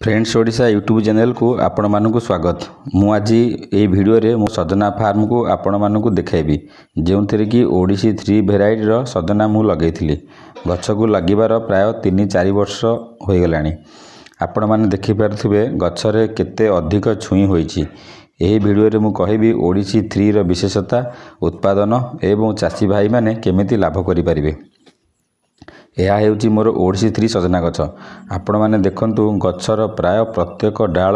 Friends Odisha YouTube channel को आपण मानक स्वागत। मु आज ये वीडियो रे मो सजना फार्म को आपण मानक देखाइबी जो थे कि ओडिसी 3 भेराइटी सजना मु लगेइथिली। गछ को लगिबार प्राय 3-4 वर्ष हो गलानी। आपण माने देखि पारथुबे गछरे केते अधिक छुई होईची। यही वीडियो रे मु कहिबी ओडिसी 3 रो विशेषता, उत्पादन एवं चाषी भाई माने केमिति लाभ करि परिबे। यह हेउची मोर ओडिसी 3 सजना गछ। आपण माने देखंतु गछर प्राय प्रत्येक डाल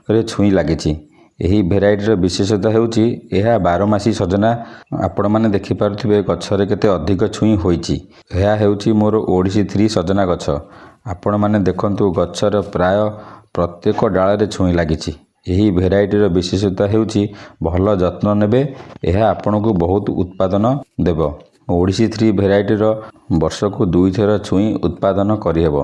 रे छुई लागिची। यही भेराइटी रो विशेषता हेउची यह 12 मासी सजना। आपण माने देखि पारथुबे गछरे केते अधिक छुई होईची। यह हेउची मोर ओडिसी 3 सजना गछ। आपण माने देखंतु गछर प्राय प्रत्येक डाल रे छुई लागिची। यही भेराइटी रो विशेषता हेउची भल जत्न नेबे, यह आपनको बहुत उत्पादन देबो। ओडिसी 3 भेराइटी रो वर्ष को 2 थर छुई उत्पादन करिहेबो।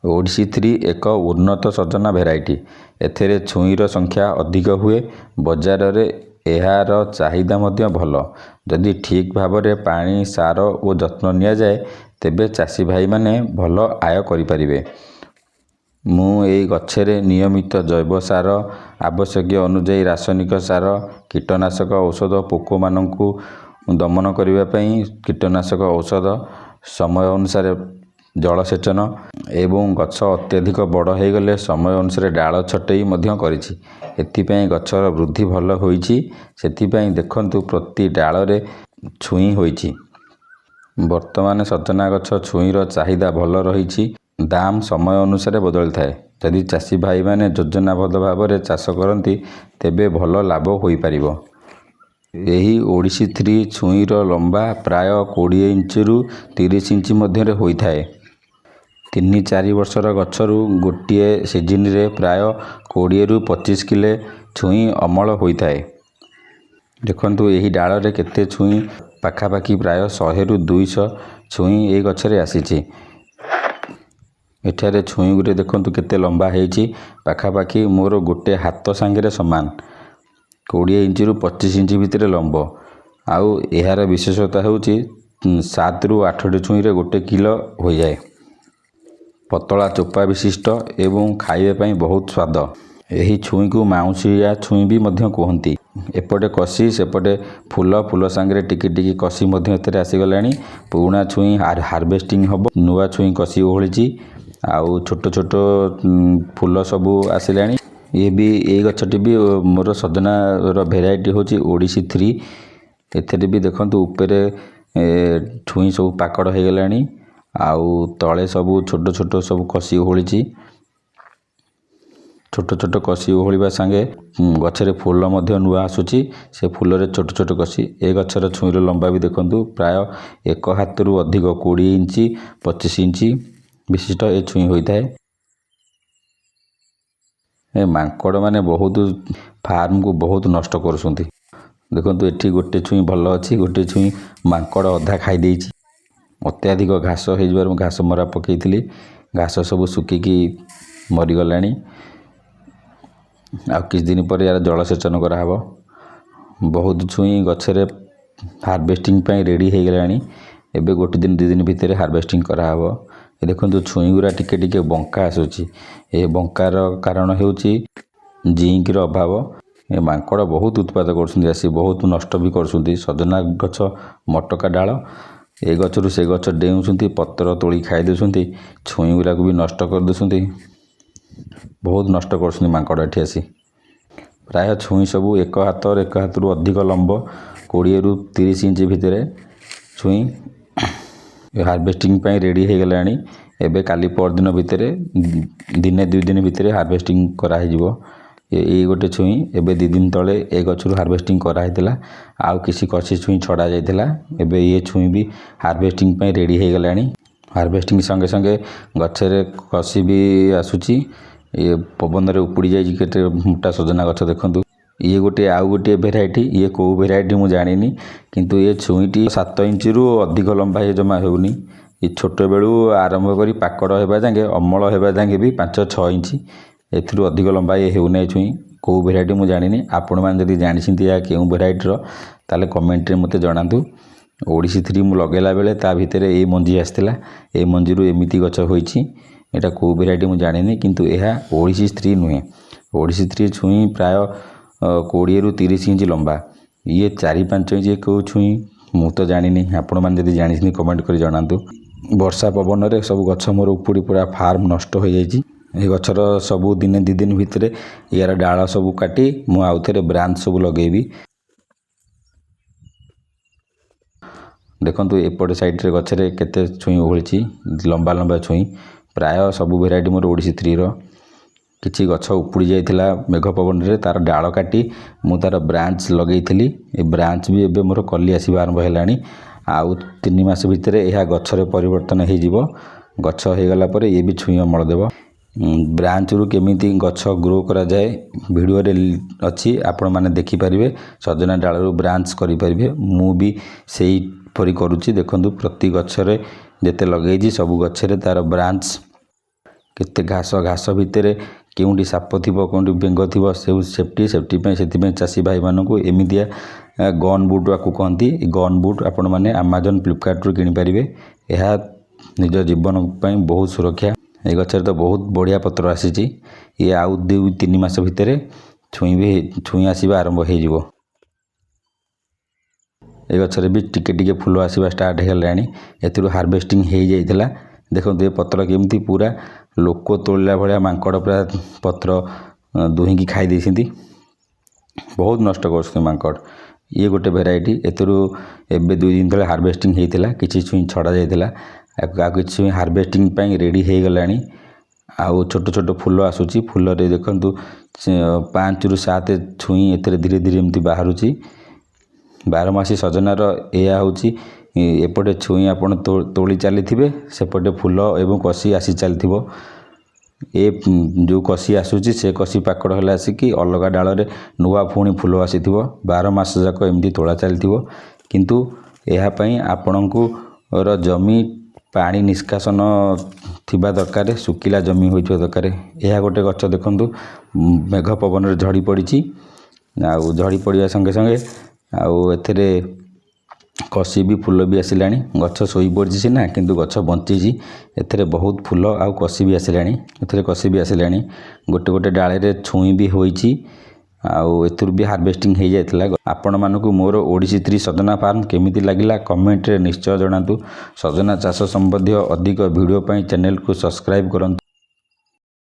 ओडिसी 3 एक उन्नत सजना भेराइटी। एथेरे छुईर संख्या अधिक हुए। बजार रे एहार चाहिदा मध्य भल। जदि ठीक भाव रे पानी, सार और जत्न निया जाए तेबे चाषी भाई माने भल आय करि परिबे। मु एई गछरे नियमित जैव सार, आवश्यक अनुसार रासायनिक सार, कीटनाशक औषध, पोक माननकु दमन करिबा पई कीटनाशक औषध, समय अनुसार जलसेचन एवं गछ अत्यधिक बड़ हो गले समय अनुसार डाल छटई मध्य करिछि। एथिपई गछर वृद्धि भल होईछि। सेथिपई देखंतु प्रति डाल रे छुई होईछि। वर्तमान सजना गछ छुईर चाहिदा भल रहिछि। दाम समय अनुसार बदल थाए। यदि चाषी भाई माने योजनाबद्ध भाव रे चाष करंती तेबे भल लाभ होई परिबो। यही ओडिसी 3 छुईर लंबा प्राय 20 इंच रु 30 इंच मध्य होई थाए। 3-4 वर्षर गछरु गोटिए सीजन रे प्राय 20 रु 25 किले छुई अमल होई थाए। देखंतु यही डाल रे केते छुई पाखापाखी प्राय 100 रु 200 छुई ए गछरे आसीची। एठारे छुई गुरे देखंतु केते लंबा हेची, पाखापाखी मोर गोटे हाथ सांगे समान। 20 इंच रु 25 इंच भितर लंब। आउ एहार विशेषता हेउची 7 रु 8 छुई रे 1 किलो हो जाए। पतला चोपा विशिष्ट एवं खाइबा पई बहुत स्वाद। यही छुई को माउसिया छुई भी मध्य कहती। एपटे कसी सेपटे फूल, फूल सांगे टिकी टिकी कसी मध्य एतरे आसी गलानी। पुराना छुई हार्वेस्टिंग हबो। नुआ छुई कसी ओहळिची। आउ छोट छोट फूल सबू आसिलानी। ये भी ए गछटी भी मोर सजना रो भेराइटी होची ओडिसी 3। एथरे भी देखंतु ऊपरे छुई सब पाकड़ हो गलानी। आउ तळे सबू छोट छोट सब कसी ओहळिची। छोट छोट कसी ओहळिबा संगे गछरे फूल मध्य नुआ आसुची। से फूल रे छोट छोट कसी। ए गछर छुईर लंबा भी देखंतु प्राय 1 हाथ रु अधिक 20 इंच 25 इंच विशिष्ट ए छुई होई थाए। ए मांकड़ माने बहुत फार्म को बहुत नष्ट करसुंती। देखंतु एठी गोटे छुई भल अछि, गोटे छुई मांकड़ अधा खाई देइछि। अत्याधिक घास हो जबार घास मरा पकेइथिली। घास सब सुकिकी मरी गलानी। आ किछ दिन पर यार जलसेचन करा हबो। बहुत छुई गछरे हार्वेस्टिंग पई रेडी हो गलानी। एबे गोटे दिन 2 दिन भितर हार्वेस्टिंग करा हबो। ए देखंतु छुई गुरा टिके टिके बंका आसुची। ए बंकार कारण हेउची जिंक रो अभाव। ए मांकड़ बहुत उत्पाद करसुंदी, आसी बहुत नष्ट भी करसुंदी। सजना गछ मटका डाल ए गछरु से गछ डेउसुंती, पत्र तोली खाई देसुंती, छुई गुरा को भी नष्ट कर देसुंती। बहुत नष्ट करसुंदी मांकड़ एठी आसी। प्राय छुई सबू 1 हाथ और 1 हाथ रु अधिक लंब 20 रु 30 इंच भितर छुई हार्वेस्टिंग पई रेडी हो गलानी। एबे काली पर दिन भितर दिने 2 दिन भितर हार्वेस्टिंग करा ही जिवो। ए गोटे छुई एबे 2 दिन तले ए गछरु हार्वेस्टिंग करा हितला। आउ किसी कसी छुई छड़ा जाइतला। एबे ये छुई भी हार्वेस्टिंग पई रेडी हो गलानी। हार्वेस्टिंग संगे संगे गछरे कसी भी आसुची। ये पवन रे उपुड़ी जाई केते मोटा सजना गछ देखंतु। ये गोटे आउ गोटे भेराइटी। ये को भेराइटी मु जानिनी, किंतु ये छुईटी 7 इंच रु अधिक लंबा हे जमा हेउनी। ये छोट बेलू आरंभ करी पाकड़ हेबा जांगे अमल हेबा जांगे भी 5-6 इंच एथरु अधिक लंबा ये हेउनै छुई। को भेराइटी मु जानिनी। आपण मान जदी जानिसिंती या केउ भेराइटी रो ताले कमेंट रे मते जणांतु। ओडिसी 3 मु लगेला बेले ता भितरे ए मंजी आस्तिला। ए मंजीरु एमिति गछ होईची। एटा को भेराइटी मुझे जानी किंतु यह ओडिसी स्त्री नुहे। ओडिसी स्त्री छुई प्राय 20 ରୁ 30 इंच लंबा। ये 4-5 इंच कौ छुई मु तो जानी आपण मैंने जब जानी कमेंट कर जनातु। वर्षा पवन रे सब गछ मोर उपुड़ी पूरा फार्म नष्ट हो जाइए। ये गछर सबू दिने 2 दिन भितर यार डाल सब काटी मु आउ थे ब्रांच सब लगेबी। देखो एपटे साइड रे गछरे केते छुई ओहळिची लंबा लंबा छुई प्राय सबू भेराइटी मोर ओडिसी थ्री रो। किछि गछ उपुड़ी जाइथिला मेघ पवन रे तार डाल काटी मु तार ब्रांच लगेइथिली। ए ब्रांच भी एबे मोर कली आसीबा आरंभ हेलानी। आउ 3 मास भितर यह गछरे परिवर्तन हो जीवो। गछ हो गला परे ये भी छुई अमल देव। ब्रांच रु केमिति गछ ग्रो करा जाए वीडियो रे अछि आपण माने देखि परिबे। सजना डाल रु ब्रांच करि परिबे। मु भी सेही परि करूची। देखंतु प्रति गछरे जेते लगेइजी सब गछरे तार ब्रांच केते घास घास भितर केउंटी साप थिबो कोउंटी बेंग थिबो से सेफ्टी पे सेति पे चासी भाई मानकु एमितिया गन बूट को कहती। गन बूट आपण माने अमेजन फ्लिपकार्ट रु किनि परिबे। यह निज जीवन पई बहुत सुरक्षा। ए गछरे तो बहुत बढ़िया पत्र आसीची। ये आउ 2-3 मास भितर छुई आसीबा आरंभ हो जीवो। ए गछरे भी टिके टिके फूल आसीबा स्टार्ट हो गलानी। एथिरु हार्वेस्टिंग हो जाइतला। देखो ये पत्र केमती पूरा लोक तोड़ला भाया मांकड़ पूरा पत्र दुहिकी खाई देइछिंती। बहुत नष्ट कर मांकड़। ये गोटे भेराइटी एतरु एबे 2 दिन तले हार्वेस्टिंग होइतिला। किछि छुई छड़ा जाइतिला आ किछि हार्वेस्टिंग पई रेडी हो गलानी। आउ छोट छोट फूल आसुची। फूल रे देखंतु 5 ରୁ 7 छुई एतरे धीरे धीरे एमती बाहरुची। 12 मासी सजनार एया होची एपटे छुई आपण तोली चली सेपटे फूल एवं कसी आसी चलथिबो। ए जो कसी आसुची से कसी पाकड़ हला आसिकी अलगा डाल रे नुआ पुणी फूल आसीथिबो। 12 मास जाक एमती तोला चलथिबो। किंतु एहा पई आपणकु र जमी पानी निष्कासन थिबा दरकार। सुकिला जमी होइथो दरकार। एहा गोटे गछ देखंतु मेघ पवन रे झड़ी पड़ीची। आउ झड़ी पड़िया संगे संगे आउ एथरे कसी भी फूल भी आसिलानी। गछ सोई पड़ची सीना किंतु गछ बंचीची। एथरे बहुत फूल आउ कसी भी आसिलानी। एथरे कसी भी आसिलानी। गोटे गोटे डाले रे छुई भी होईची। आउ एथुर भी हार्वेस्टिंग हो जाइतला। आपण मानकु मोर ओडिसी थ्री सजना फार्म केमिति लागिला कमेंट रे निश्चय जणातु। सजना चाष संबंधी अधिक वीडियो पई चैनल को सब्सक्राइब करंतु।